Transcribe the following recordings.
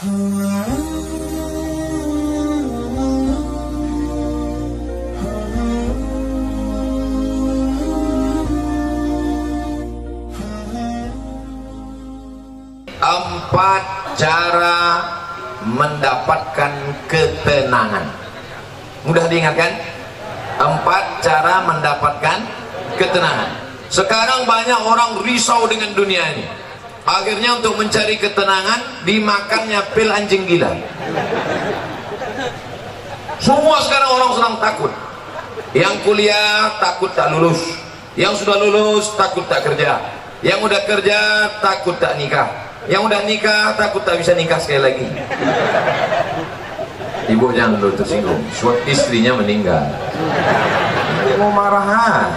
Empat cara mendapatkan ketenangan. Mudah diingatkan? Empat cara mendapatkan ketenangan. Sekarang banyak orang risau dengan dunia ini. Akhirnya untuk mencari ketenangan dimakannya pil anjing gila. Semua sekarang orang sedang takut. Yang kuliah takut tak lulus, yang sudah lulus takut tak kerja, yang udah kerja takut tak nikah, yang udah nikah takut tak bisa nikah sekali lagi. Ibu jangan dulu tersinggung, suatu istrinya meninggal. Dia mau marahan.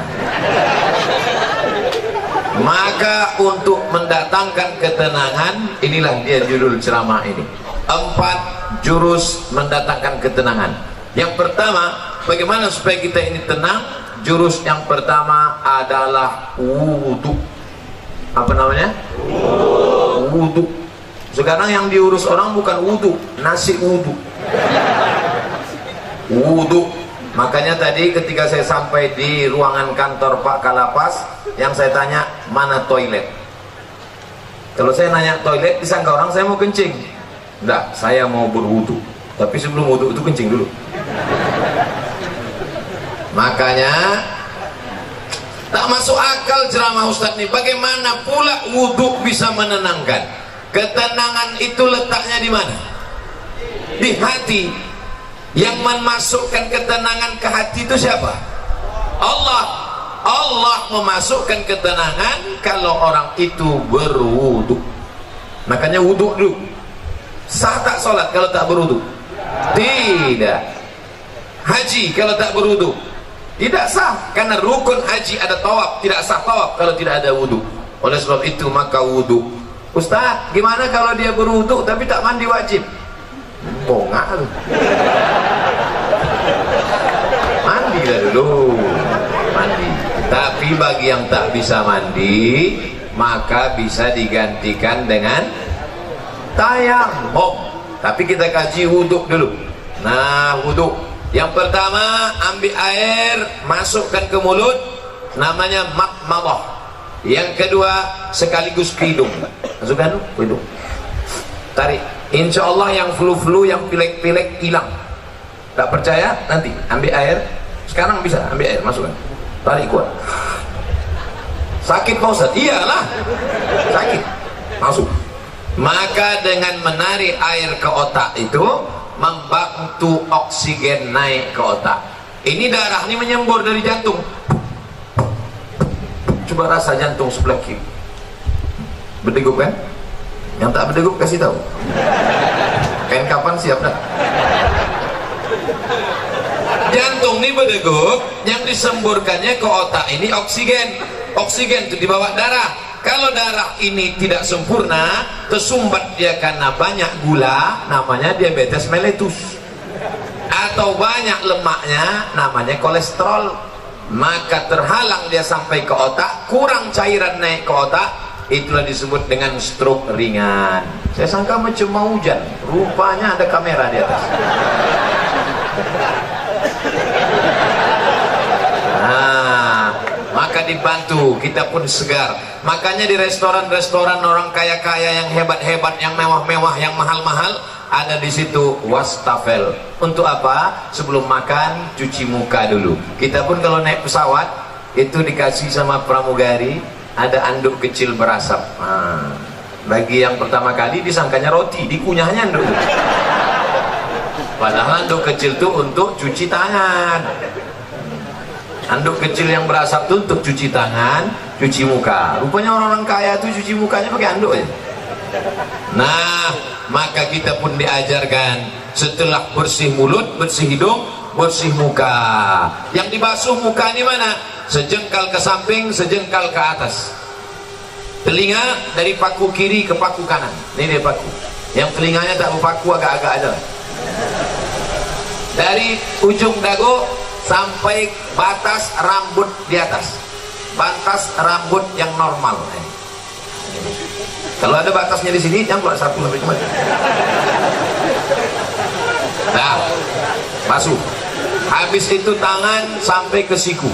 Maka untuk mendatangkan ketenangan, inilah dia judul ceramah ini. 4 jurus mendatangkan ketenangan. Yang pertama, bagaimana supaya kita ini tenang? Jurus yang pertama adalah wudhu. Apa namanya? Wudhu. Sekarang yang diurus orang bukan wudhu, nasi wudhu. Wudhu. Makanya tadi ketika saya sampai di ruangan kantor Pak Kalapas, yang saya tanya, mana toilet? Kalau saya nanya toilet, disangka orang saya mau kencing. Enggak, saya mau berwudu. Tapi sebelum wudu itu kencing dulu. Makanya tak masuk akal ceramah Ustadz nih. Bagaimana pula wudu bisa menenangkan? Ketenangan itu letaknya di mana? Di hati. Yang memasukkan ketenangan ke hati itu siapa? Allah. Allah memasukkan ketenangan kalau orang itu berwudu. Makanya wudu dulu. Sah tak sholat kalau tak berwudu? Tidak. Haji kalau tak berwudu? Tidak sah, karena rukun haji ada tawaf, tidak sah tawaf kalau tidak ada wudu. Oleh sebab itu maka wudu. Ustaz, gimana kalau dia berwudu tapi tak mandi wajib? Bongak lu. Mandi lah dulu. Mandi. Tapi bagi yang tak bisa mandi, maka bisa digantikan dengan tayamum. Tapi kita kaji wudhu dulu. Nah, wudhu yang pertama, ambil air, masukkan ke mulut, namanya madmadah. Yang kedua, sekaligus ke hidung. Masukkan ke hidung, tarik. Insya Allah yang flu-flu, yang pilek-pilek hilang. Tak percaya? Nanti ambil air. Sekarang bisa ambil air, masukkan, tarik kuat. Sakit Pak Ustaz? Iyalah, sakit. Masuk. Maka dengan menarik air ke otak itu membantu oksigen naik ke otak. Ini darah ini menyembur dari jantung. Coba rasa jantung sebelah kiri. Berdegup kan? Yang tak berdegup kasih tahu. Kain kapan siap dah? Jantung ini berdegup, yang disemburkannya ke otak ini oksigen. Oksigen itu dibawa darah. Kalau darah ini tidak sempurna, tersumbat dia karena banyak gula, namanya diabetes mellitus. Atau banyak lemaknya, namanya kolesterol. Maka terhalang dia sampai ke otak, kurang cairan naik ke otak, itulah disebut dengan stroke ringan. Saya sangka macam mau hujan, rupanya ada kamera di atas. Maka dibantu, kita pun segar. Makanya di restoran-restoran orang kaya-kaya yang hebat-hebat, yang mewah-mewah, yang mahal-mahal, ada di situ wastafel. Untuk apa? Sebelum makan cuci muka dulu. Kita pun kalau naik pesawat itu dikasih sama pramugari ada anduk kecil berasap. Bagi yang pertama kali disangkanya roti, dikunyahnya anduk. Padahal anduk kecil itu untuk cuci tangan. Anduk kecil yang berasap itu untuk cuci tangan, cuci muka. Rupanya orang-orang kaya itu cuci mukanya pakai anduk ya. Nah, maka kita pun diajarkan setelah bersih mulut, bersih hidung, bersih muka. Yang dibasuh muka ini mana? Sejengkal ke samping, sejengkal ke atas. Telinga dari paku kiri ke paku kanan. Ini dia paku. Yang telinganya tak berpaku, agak-agak aja. Dari ujung dagu sampai batas rambut di atas. Batas rambut yang normal. Kalau ada batasnya di sini, jangan buat satu lebih kemana. basuh. Habis itu tangan sampai ke siku.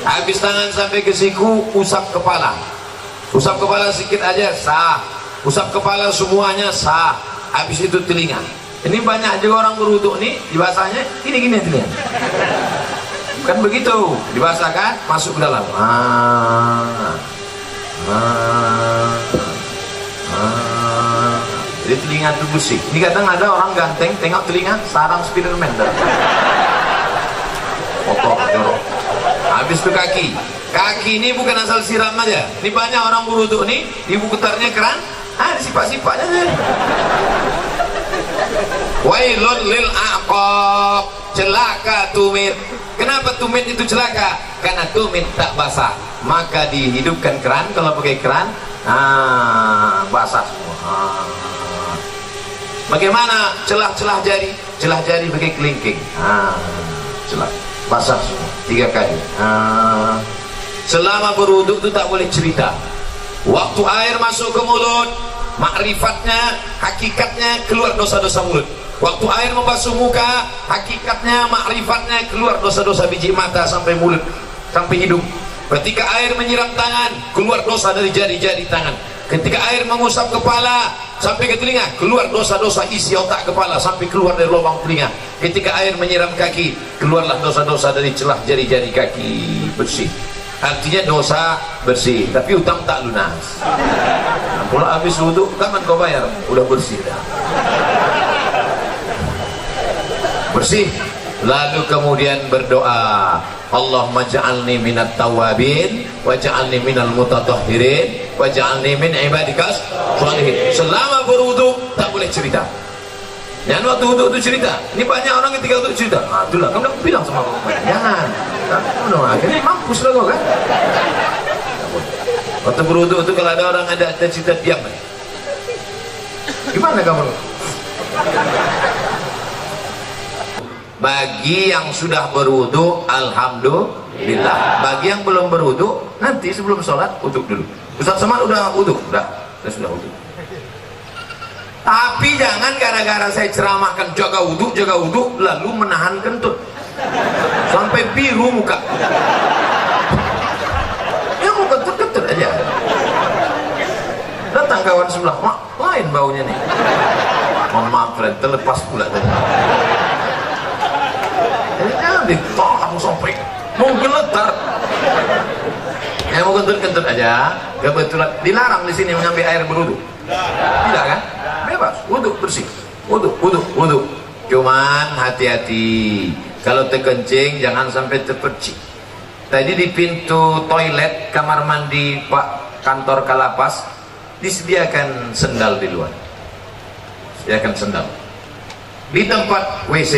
Habis tangan sampai ke siku, usap kepala. Usap kepala sedikit aja sah. Usap kepala semuanya sah. Habis itu telinga. Ini banyak juga orang berwuduk nih, dibasahnya gini-gini telinga. Kan begitu, dibasahkan masuk ke dalam. Jadi telinga itu bersih. Ini kadang ada orang ganteng, tengok telinga sarang Spiderman. Kotor, jorok. Habis itu kaki. Kaki ini bukan asal siram aja. Ini banyak orang berwuduk nih, ibu putarnya keran, sifat-sifatnya. Wailun lil aqab, celaka tumit. Kenapa tumit itu celaka? Karena tumit tak basah. Maka dihidupkan keran, kalau pakai keran, basah semua. Bagaimana celah-celah jari? Celah jari pakai kelingking. Celah basah semua 3 kali. Selama berwuduk itu tak boleh cerita. Waktu air masuk ke mulut, makrifatnya, hakikatnya keluar dosa-dosa mulut. Waktu air membasuh muka, hakikatnya, makrifatnya keluar dosa-dosa biji mata sampai mulut, sampai hidung. Ketika air menyiram tangan, keluar dosa dari jari-jari tangan. Ketika air mengusap kepala sampai ke telinga, keluar dosa-dosa isi otak kepala sampai keluar dari lubang telinga. Ketika air menyiram kaki, keluarlah dosa-dosa dari celah jari-jari kaki, bersih. Artinya dosa bersih, tapi utang tak lunas. Kalau habis wudhu, kapan kau bayar? Udah bersih dah. Bersih. Lalu kemudian berdoa, Allahumma ja'alni minat tawabin wa ja'alni minal mutatahhirin wa ja'alni min ibadikas sholihin. Selama berwudu tak boleh cerita. Jangan waktu wudu itu cerita. Ini banyak orang ketika wudu cerita. Itulah kamu udah bilang sama aku. Jangan. Akhirnya mampus lah kau kan. Waktu berwudu itu kalau ada orang ada cerita, diam. Gimana kamu? Bagi yang sudah berwudu, alhamdulillah. Bagi yang belum berwudu, nanti sebelum sholat wuduk dulu. Ustaz Somad udah wuduk? Udah sudah wuduk. Tapi jangan gara-gara saya ceramahkan jaga wudhu, lalu menahan kentut sampai biru muka. Ya mau kentut-kentut aja. Datang kawan sebelah, mak, lain baunya nih. Mohon maaf friend, terlepas pula tadi. Jangan ditahan sampai mau geletar. Ya mau kentut-kentut aja. Kebetulan dilarang di sini mengambil air berwudu. Tidak kan? Bebas, wudhu bersih. Wudhu. Cuman hati-hati. Kalau terkencing jangan sampai terpercik. Tadi di pintu toilet kamar mandi Pak kantor Kalapas disediakan sendal di luar. Sediakan sendal. Di tempat WC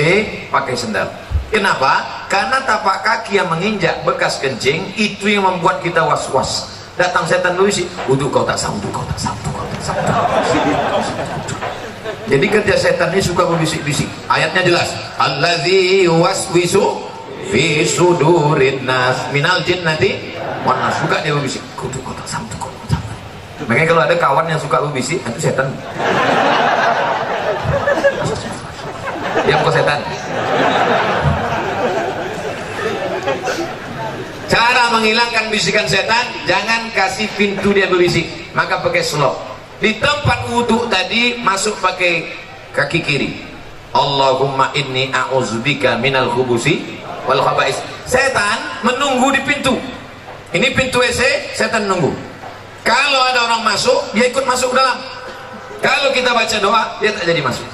pakai sendal. Kenapa? Karena tapak kaki yang menginjak bekas kencing itu yang membuat kita was-was. Datang setan berisi, wudhu kau tak sah, wudhu kau tak sah, wudhu kau tak sah. Jadi kerja setan ini suka berbisik-bisik. Ayatnya jelas, allazi waswisu fi sudurin nas minal jinnati wan nas. Suka dia berbisik, wudhu kau tak sah, wudhu kau tak sah. Makanya kalau ada kawan yang suka berbisik, itu setan. Diam kau setan. Cara menghilangkan bisikan setan, jangan kasih pintu dia berbisik, maka pakai slop. Di tempat wudhu tadi masuk pakai kaki kiri. Allahumma inni a'udzubika minal khubusi wal khaba'is. Setan menunggu di pintu. Ini pintu WC, setan nunggu. Kalau ada orang masuk, dia ikut masuk ke dalam. Kalau kita baca doa, dia tak jadi masuk.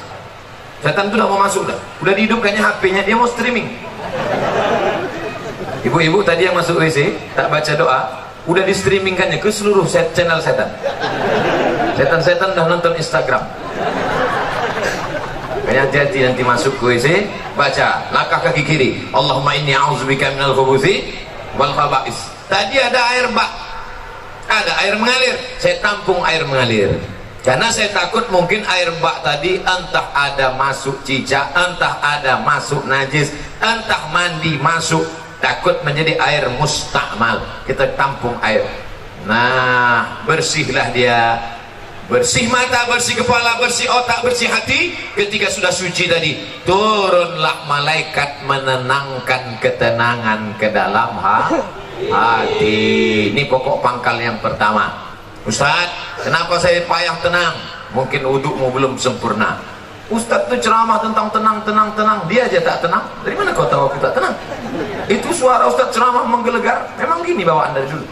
Setan itu udah mau masuk dah. Udah dihidupkannya HP-nya, dia mau streaming. Ibu-ibu tadi yang masuk WC tak baca doa, udah di streamingkannya ke seluruh channel setan. Setan-setan udah nonton Instagram. Kayaknya hati-hati nanti masuk ke WC, baca langkah kaki kiri, Allahumma inni a'udzubika minal khubuthi wal khaba'is. Tadi ada air bak, ada air mengalir, saya tampung air mengalir. Karena saya takut mungkin air bak tadi entah ada masuk cicak, entah ada masuk najis, entah mandi masuk, takut menjadi air mustakmal. Kita tampung air. Nah, bersihlah dia. bersih mata, bersih kepala, bersih otak, bersih hati. Ketika sudah suci tadi, turunlah malaikat menenangkan ketenangan ke dalam hati. Ini pokok pangkal yang pertama. Ustaz, kenapa saya payah tenang? Mungkin wudukmu belum sempurna. Ustaz itu ceramah tentang tenang, dia aja tak tenang. Dari mana kau tahu aku tak tenang? Itu suara Ustaz ceramah menggelegar. Memang gini bawaan dari dulu.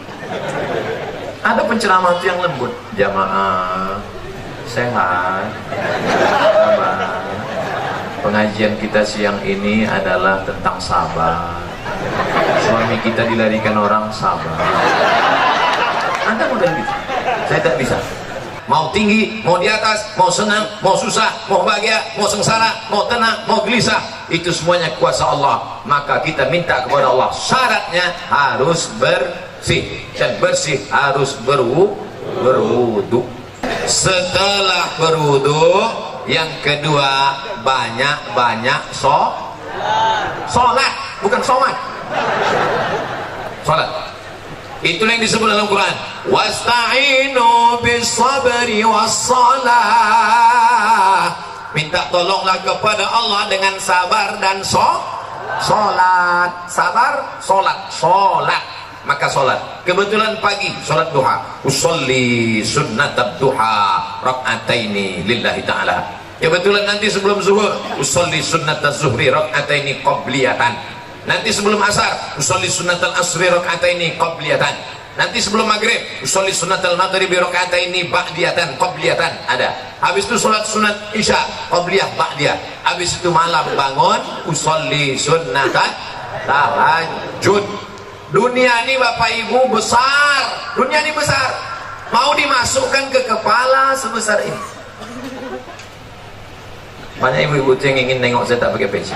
Ada penceramah itu yang lembut. Jamaah sehat, sabar. Pengajian kita siang ini adalah tentang sabar. Suami kita dilarikan orang, sabar. Anda model gitu. Saya tak bisa. Mau tinggi, mau di atas, mau senang, mau susah, mau bahagia, mau sengsara, mau tenang, mau gelisah, itu semuanya kuasa Allah. Maka kita minta kepada Allah, syaratnya harus bersih, dan bersih harus berwudu. Setelah berwudu, yang kedua banyak-banyak sholat, bukan sholat. Sholat. Itulah yang disebut dalam Quran, wasta'inu bis-sabri was-salah. Minta tolonglah kepada Allah dengan sabar dan sholat. Sabar, sholat. Maka sholat. Kebetulan pagi sholat duha. Usolli sunnatab duha rak'ataini lillahi ta'ala. Kebetulan nanti sebelum zuhur, usolli sunnataz zuhri rak'ataini qabliyatan. Nanti sebelum asar, usolli sunnatal asri rak'ataini qabliyatan. Nanti sebelum maghrib, usolli sunnatal maghribi rak'ataini ba'diyatan qabliyatan. Ada. Habis itu sholat sunat isya qabliyah ba'diyah. Habis itu malam bangun, usolli sunnatal tahajud. Dunia ini Bapak Ibu besar. Dunia ini besar. Mau dimasukkan ke kepala sebesar ini. Banyak ibu-ibu yang ingin nengok saya tak pakai peci.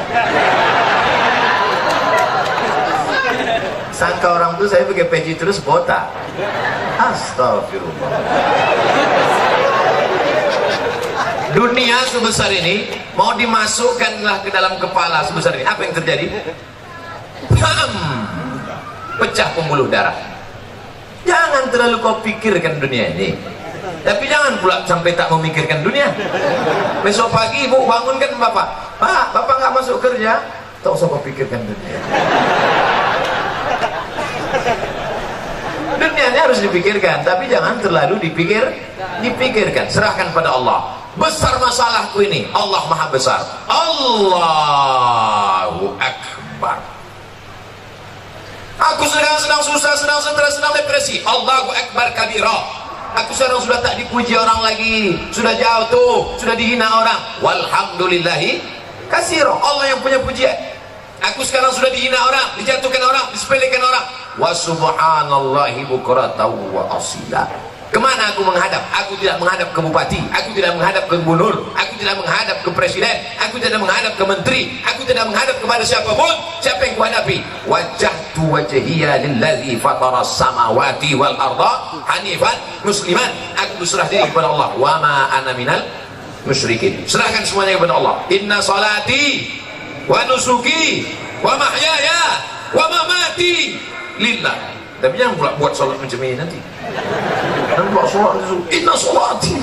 Sangka orang tuh saya pakai peci terus botak. Astagfirullah. Dunia sebesar ini mau dimasukkanlah ke dalam kepala sebesar ini. Apa yang terjadi? Pecah pembuluh darah. Jangan terlalu kau pikirkan dunia ini, tapi jangan pula sampai tak memikirkan dunia. Besok pagi ibu bangunkan bapak, Pak, bapak nggak masuk kerja, tak usah kau pikirkan dunia. Dunia ini harus dipikirkan, tapi jangan terlalu dipikirkan. Serahkan pada Allah. Besar masalahku ini, Allah maha besar. Allahu Akbar. Aku sedang susah, sedang stres, sedang depresi. Allahu Akbar kabira. Aku sekarang sudah tak dipuji orang lagi, sudah jauh tuh, sudah dihina orang. Walhamdulillahi katsira. Allah yang punya pujian. Aku sekarang sudah dihina orang, dijatuhkan orang, disepelekan orang. Wa subhanallahi bukratan wa asila. Kemana aku menghadap? Aku tidak menghadap ke bupati, aku tidak menghadap ke gubernur, aku tidak menghadap ke presiden, aku tidak menghadap ke menteri, aku tidak menghadap kepada siapapun. Siapa yang kuhadapi? Wajjahtu wajhiya lillazi fataras samawati wal arda hanifan musliman. Aku berserah diri kepada Allah. Wa ma ana minal musyrikin. Serahkan semuanya kepada Allah. Inna salati wa nusuki wa mahyaya wa mamati lillah. Tapi jangan pula buat sholat macam ini nanti. Dan buat sholat itu, inna sholati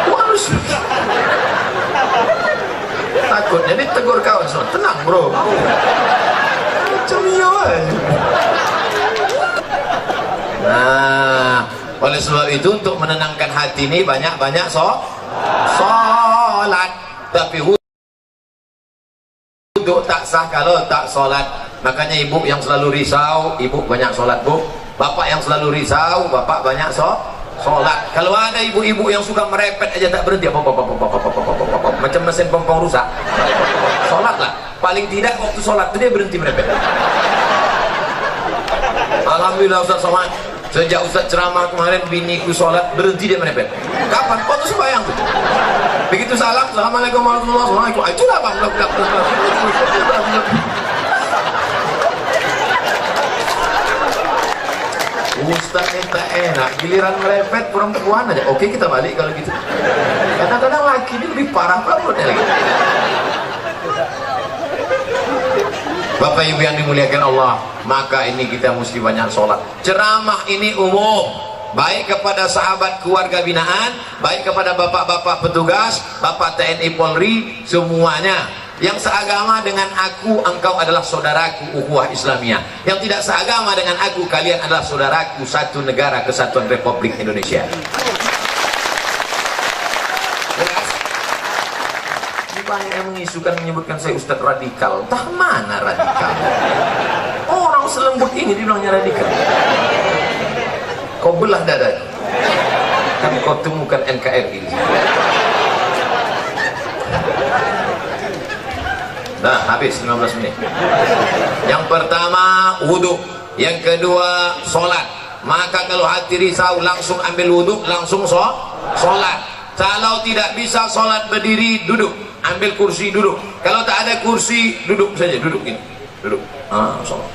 wa nusuki. Takutnya ditegur kawan sholat. Tenang bro, macam ini aja. Nah, oleh sebab itu untuk menenangkan hati ini banyak-banyak sholat. Tapi wudhu tak sah kalau tak sholat. Makanya ibu yang selalu risau, ibu banyak sholat bu. Bapak yang selalu risau, bapak banyak sholat. Kalau ada ibu-ibu yang suka merepet aja tak berhenti, macam mesin pompong rusak, sholatlah. Paling tidak waktu sholat itu dia berhenti merepet. Alhamdulillah Ustaz Somad, sejak Ustaz ceramah kemarin biniku sholat berhenti dia merepet. Kapan? Waktu sembahyang tuh. Begitu salam, assalamualaikum warahmatullahi wabarakatuh. Itulah bang. Ustaz minta enak, giliran merepet perempuan aja. Oke, kita balik kalau gitu. Kadang-kadang laki ini lebih parah perempuan lagi. Bapak Ibu yang dimuliakan Allah, maka ini kita mesti banyak sholat. Ceramah ini umum, baik kepada sahabat keluarga binaan, baik kepada bapak-bapak petugas, bapak TNI Polri, semuanya yang seagama dengan aku, engkau adalah saudaraku, ukhuwah Islamiyah. Yang tidak seagama dengan aku, kalian adalah saudaraku, satu negara kesatuan Republik Indonesia. Jelas? Banyak yang mengisukan, menyebutkan saya Ustadz radikal. Entah mana radikal? Orang selembut ini dibilangnya radikal. Kau belah dada, kan kau temukan NKRI. Nah, habis 15 menit. Yang pertama wudhu, yang kedua sholat. Maka kalau hati risau langsung ambil wudhu, langsung sholat. Kalau tidak bisa sholat berdiri, duduk, ambil kursi duduk. Kalau tak ada kursi, duduk saja, duduk ini, duduk.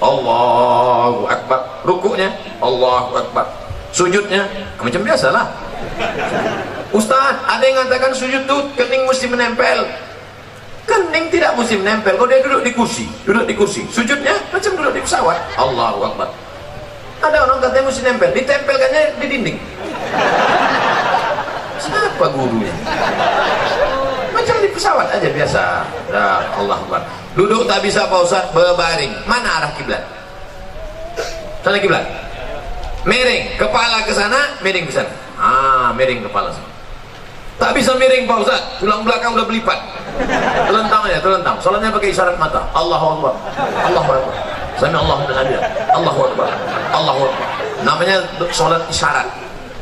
Allahu Akbar. Rukuknya Allahu Akbar. Sujudnya macam biasalah. Ustaz, ada yang mengatakan sujud tuh kening mesti menempel. Kening tidak mesti menempel. Kalau dia duduk di kursi, duduk di kursi. Sujudnya macam duduk di pesawat. Allahu Akbar. Ada orang katanya mesti nempel, ditempelkannya di dinding. Siapa gurunya? Macam di pesawat aja biasa. Nah, Allahu Akbar. Duduk tak bisa Pak Ustaz, berbaring. Mana arah kiblat? Sana kiblat. Miring kepala ke sana, miring ke sana. Miring kepala sana. Tak bisa miring Pak Ustaz, tulang belakang udah berlipat. Telentang aja, telentang. Salatnya pakai isyarat mata. Allahu Akbar. Allahu Akbar. Sami Allahu liman hamidah. Allahu Akbar. Allahu Akbar. Namanya salat isyarat.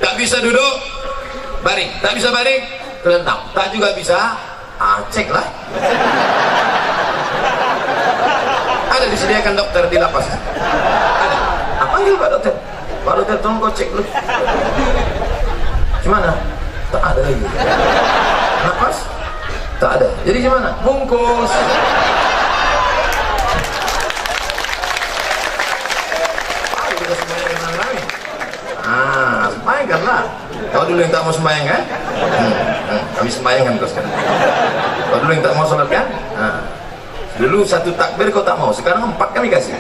Tak bisa duduk, baring. Tak bisa baring, telentang. Tak juga bisa, ceklah. Ada disediakan dokter di lapas. Ada. Panggil Pak Dokter. Pak Dokter, tolong kau cek dulu. Gimana? Tak ada lagi. Nafas? Tak ada. Jadi gimana? Bungkus. Ayo kita sembahyang dengan lain. Sembahyangkanlah. Kau dulu yang tak mau sembahyang kan? Kami sembahyangkan kau sekarang. Kau dulu yang tak mau sholat kan? Dulu satu takbir kau tak mau, sekarang 4 kami kasih.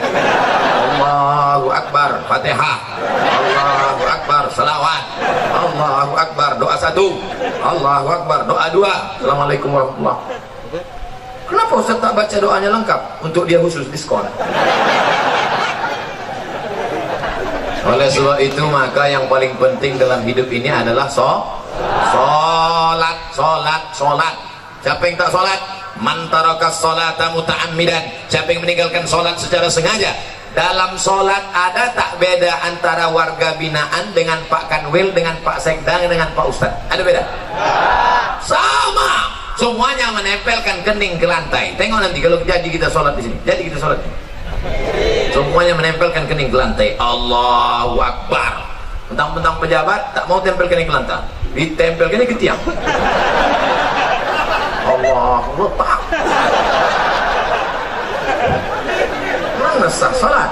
Allahu Akbar, Fatihah. Allahu Akbar, salawat. Allahu Akbar, doa 1. Allahu Akbar, doa 2. Assalamualaikum warahmatullahi. Kenapa Ustaz tak baca doanya lengkap? Untuk dia khusus diskon. Oleh sebab itu maka yang paling penting dalam hidup ini adalah sholat. Siapa yang tak sholat? Man tarakas sholata muta'ammidan. Siapa yang meninggalkan sholat secara sengaja. Dalam sholat ada tak beda antara warga binaan dengan Pak Kanwil, dengan Pak Sekdang, dengan Pak Ustadz? Ada beda? Sama. Semuanya menempelkan kening ke lantai. Tengok nanti kalau jadi kita sholat di sini. Jadi kita sholat. Semuanya menempelkan kening ke lantai. Allahu Akbar. Mentang-mentang pejabat tak mau tempel kening ke lantai, ditempelkannya ke tiang. Allahu Akbar. Mana sah salat?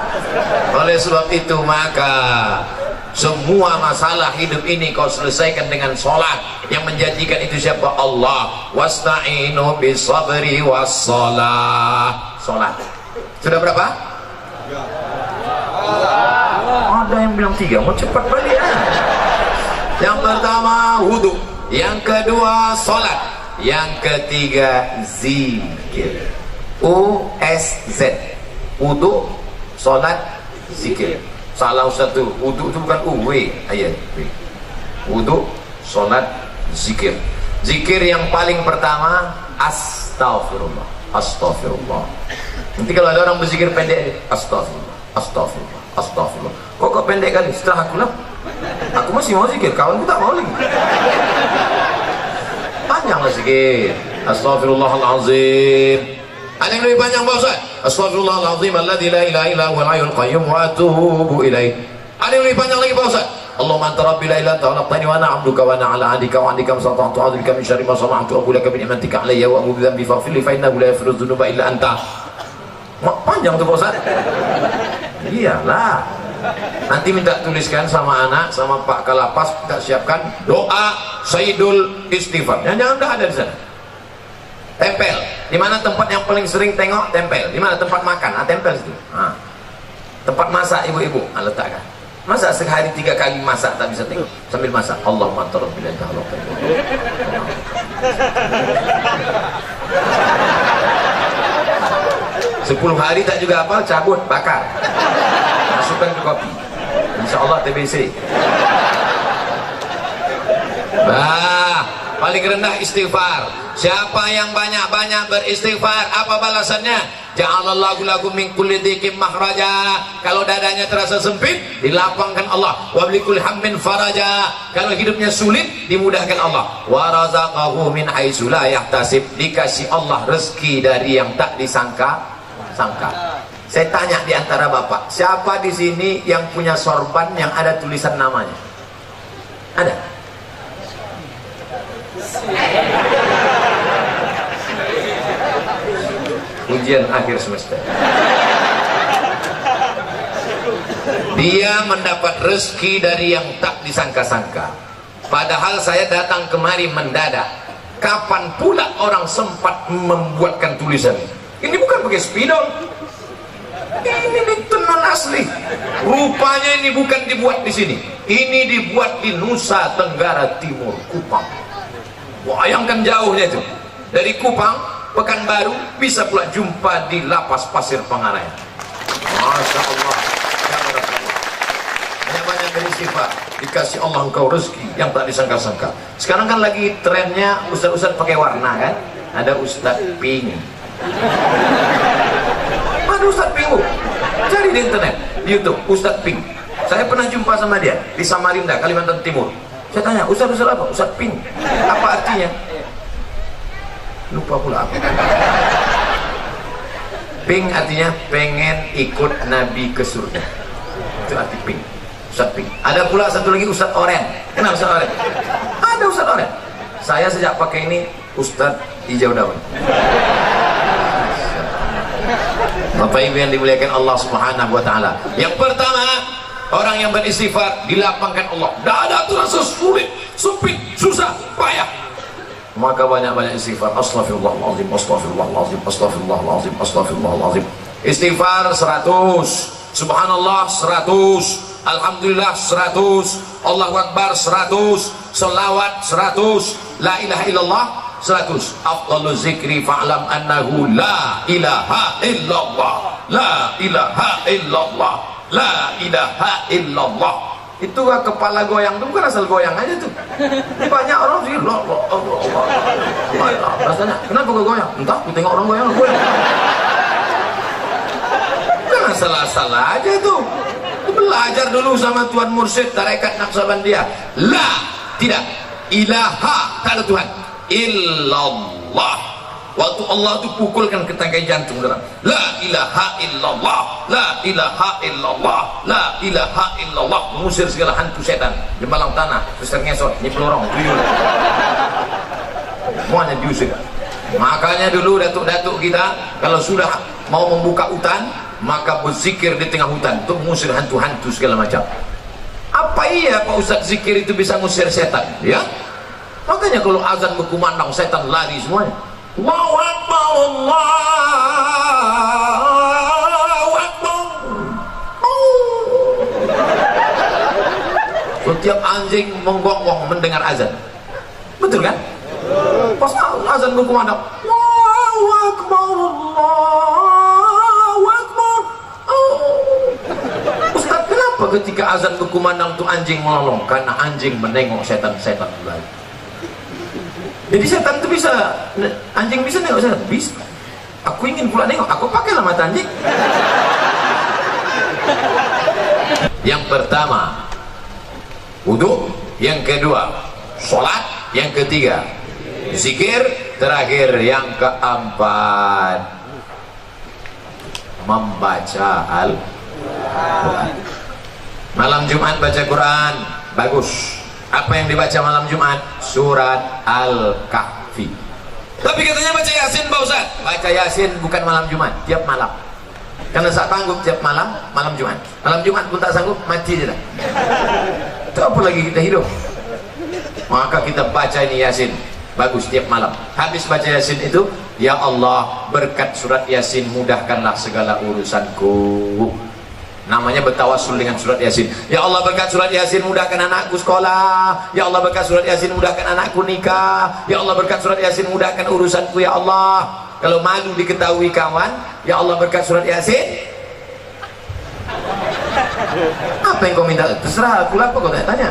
Oleh sebab itu maka semua masalah hidup ini kau selesaikan dengan sholat. Yang menjanjikan itu siapa? Allah. Wasta'inu bisabri wassalah. Sholat. Sudah berapa? Ada yang bilang 3. Mau cepat balik ya. Yang pertama wudhu, yang kedua sholat, yang ketiga zikir. USZ. Wudhu, sholat, zikir. Salah satu. Wudhu itu bukan UW. Ayat. Wudhu, sholat, zikir. Zikir yang paling pertama astaghfirullah. Astaghfirullah. Nanti kalau ada orang berzikir pendek, astaghfirullah, astaghfirullah, astaghfirullah. Kok pendek kali? Setelah aku lah. Aku masih mau zikir, kawanku tak mau lagi. Panjanglah zikir. Astaghfirullahalazim. Ada yang lebih panjang Pak Ustaz? Astaghfirullahalazim alladzi la ilaha illa huwal hayyul qayyum wa atubu ilaih. Ada yang lebih panjang lagi Pak Ustaz? Allahumma anta rabbi la ilaha illa anta khalaqtani wa ana 'abduka wa ana 'ala 'ahdika wa 'indika masata'tu a'udzu bika min syarri ma sana'tu aqulu laka bi ni'matika 'alayya wa a'udzu bi faghfir li fa innahu la yaghfiru dzunuba illa anta. Panjang tuh Pak Ustaz. Iyalah. Nanti minta tuliskan sama anak, sama Pak Kalapas, kita siapkan doa Sayyidul Istighfar. Jangan dah ada di sana. Tempel. Di mana tempat yang paling sering tengok? Tempel. Di mana tempat makan? Tempel situ. Tempat masak ibu-ibu, letakkan. Masa sehari 3 kali masak tak bisa tengok sambil masak? Allahumma tarabbil ta'ala. 10 hari tak juga apa, cabut, bakar, masukkan ke kopi, insyaallah TBC. Paling rendah istighfar. Siapa yang banyak-banyak beristighfar, apa balasannya? Ja'alallahu lakum min kulli dhiqin makhraja. Kalau dadanya terasa sempit, dilapangkan Allah. Wa bikulli hammin faraja. Kalau hidupnya sulit, dimudahkan Allah. Wa razaqahu min haitsu la yahtasib. Dikasih Allah rezeki dari yang tak disangka-sangka. Saya tanya di antara Bapak, siapa di sini yang punya sorban yang ada tulisan namanya? Ada? Ujian akhir semester. Dia mendapat rezeki dari yang tak disangka-sangka. Padahal saya datang kemari mendadak. Kapan pula orang sempat membuatkan tulisan? Ini bukan pakai spidol. Ini tenun asli. Rupanya ini bukan dibuat di sini. Ini dibuat di Nusa Tenggara Timur, Kupang. Bayangkan jauhnya itu. Dari Kupang, Pekanbaru, bisa pula jumpa di Lapas Pasir Pangarayan. Masya Allah. Banyak-banyak beristighfar, dikasih Allah engkau rezeki yang tak disangka-sangka. Sekarang kan lagi trennya ustaz-ustaz pakai warna kan? Ada Ustaz Pink. Ada Ustaz Pink. Cari di internet, di YouTube, Ustaz Pink. Saya pernah jumpa sama dia di Samarinda, Kalimantan Timur. Saya tanya, Ustaz apa? Ustaz Pink. Apa artinya? Lupa pula apa. Pink artinya pengen ikut Nabi ke surga. Itu arti Pink. Ustaz Pink. Ada pula satu lagi Ustaz Oren. Kenal Ustaz Oren? Ada Ustaz Oren. Saya sejak pakai ini Ustaz hijau daun. Bapak Ibu yang dimuliakan Allah Subhanahu wa taala. Yang pertama, orang yang beristighfar dilapangkan Allah. Dada terasa sulit, sempit, susah, payah. Maka banyak-banyak istighfar. Astaghfirullahaladzim, astaghfirullahaladzim, astaghfirullahaladzim, astaghfirullahaladzim. Istighfar 100, subhanallah 100, alhamdulillah 100, Allahu Akbar 100, selawat 100, la ilaha illallah 100. Afdalu zikri fa'lam annahu la ilaha illallah, la ilaha illallah, la ilaha illallah. Itu kepala goyang, itu bukan asal goyang aja tuh. Banyak orang sih, rasanya, kenapa kok goyang? Entah, aku tengok orang goyang. Jangan salah-salah aja tuh. Belajar dulu sama Tuan Mursyid Tarekat Naqsabandiyah. La, tidak, ilaha, tak ada Tuhan, illallah. Waktu Allah itu pukulkan ke tangkai jantung dalam. La ilaha illallah, la ilaha illallah, la ilaha illallah. Mengusir segala hantu setan, jembalang tanah, suster ngesot, nyipelorong, tuyul. Semuanya diusir. Makanya dulu datuk-datuk kita kalau sudah mau membuka hutan, maka berzikir di tengah hutan untuk mengusir hantu-hantu segala macam. Apa iya Pak Ustaz zikir itu bisa mengusir setan? Ya. Makanya kalau azan berkumandang setan lari semuanya. Allahu Akbar, Allahu Akbar. Setiap anjing menggonggong mendengar azan. Betul kan? Pas azan berkumandang, Allahu Akbar, Allahu Akbar. Ustaz, kenapa ketika azan berkumandang itu anjing melolong? Karena anjing menengok setan-setan lagi. Jadi setan itu bisa, anjing bisa nengok setan? Bisa. Aku ingin pula nengok, aku pakailah mata anjing. Yang pertama, wudu. Yang kedua, sholat. Yang ketiga, zikir. Terakhir, yang keempat, membaca Al-Quran. Malam Jumat baca Quran, bagus. Apa yang dibaca malam Jumat? Surat Al-Kahfi. Tapi katanya baca Yasin Pak Ustaz. Baca Yasin bukan malam Jumat, tiap malam. Karena tak sanggup tiap malam, malam Jumat. Malam Jumat pun tak sanggup, mati je dah. Itu apa lagi kita hidup? Maka kita baca ini Yasin, bagus tiap malam. Habis baca Yasin itu, ya Allah berkat surat Yasin mudahkanlah segala urusanku. namanya bertawassul dengan surat Yasin. Ya Allah, berkat surat Yasin mudahkan anakku sekolah. Ya Allah, berkat surat Yasin mudahkan anakku nikah. Ya Allah, berkat surat Yasin mudahkan urusanku. Ya Allah, kalau malu diketahui kawan, ya Allah, berkat surat Yasin. Apa yang kau minta? Terserah aku lah, apa kau tanya.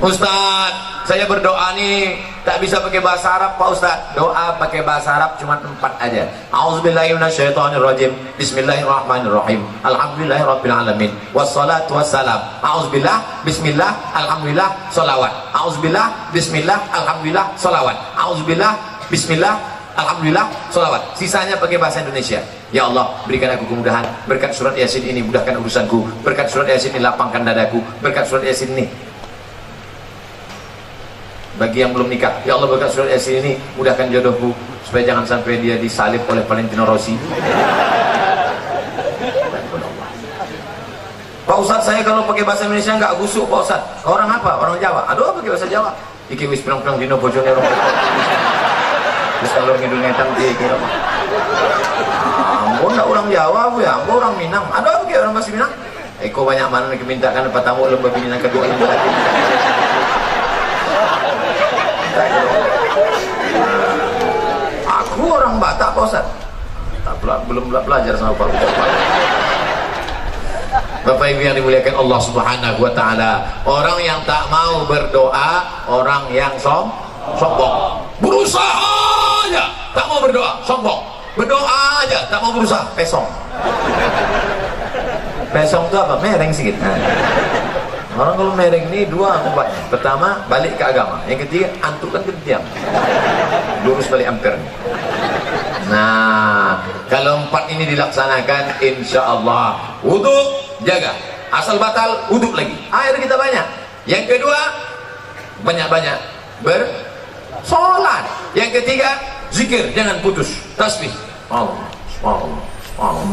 Ustaz, saya berdoa nih tak bisa pakai bahasa Arab Pak Ustaz. Doa pakai bahasa Arab cuma 4 aja. A'udzubillahi minasyaitonirrajim. Bismillahirrahmanirrahim. Alhamdulillahirabbil alamin. Wassalatu wassalam. A'udzubillah, bismillah, alhamdulillah, shalawat. A'udzubillah, bismillah, alhamdulillah, shalawat. A'udzubillah, bismillah, alhamdulillah, shalawat. Sisanya pakai bahasa Indonesia. Ya Allah, berikan aku kemudahan. Berkat surat Yasin ini mudahkan urusanku. Berkat surat Yasin ini lapangkan dadaku. Berkat surat Yasin ini, bagi yang belum nikah, ya Allah, berkat surat Yasin ini mudahkan jodohku supaya jangan sampai dia disalib oleh Valentino Rossi. Pak Ustaz, saya kalau pakai bahasa Indonesia nggak gusuk Pak Ustaz. Orang apa? Orang Jawa. Aduh, pakai bahasa Jawa. Iki wis pirang-pirang dino bojone orang. Terus kalau ngidul ngetan iki apa? Ampun, enggak orang Jawa Bu ya, ampun orang Minang. Aduh, pakai orang bahasa Minang. Eko banyak mana yang mintakan apa tamu lembah bini kedua yang lagi. Aku orang Batak Pak Ustaz. Belum belajar sama Pak Ustaz. Bapak Ibu yang dimuliakan Allah Subhanahu wa taala, orang yang tak mau berdoa, orang yang sombong. Berusaha aja tak mau berdoa, sombong. Berdoa aja tak mau berusaha, pesong. Pesong itu apa? Mereng sedikit. Orang kalau mereng ini 2 obat. Pertama, balik ke agama. Yang ketiga, antuk kan diam. Lurus balik ampere. Nah, kalau 4 ini dilaksanakan, insya Allah wudhu jaga. Asal batal, wudhu lagi. Air kita banyak. Yang kedua, banyak-banyak bersolat. Yang ketiga, zikir, jangan putus. Tasbih. Allah, Allah, Allah.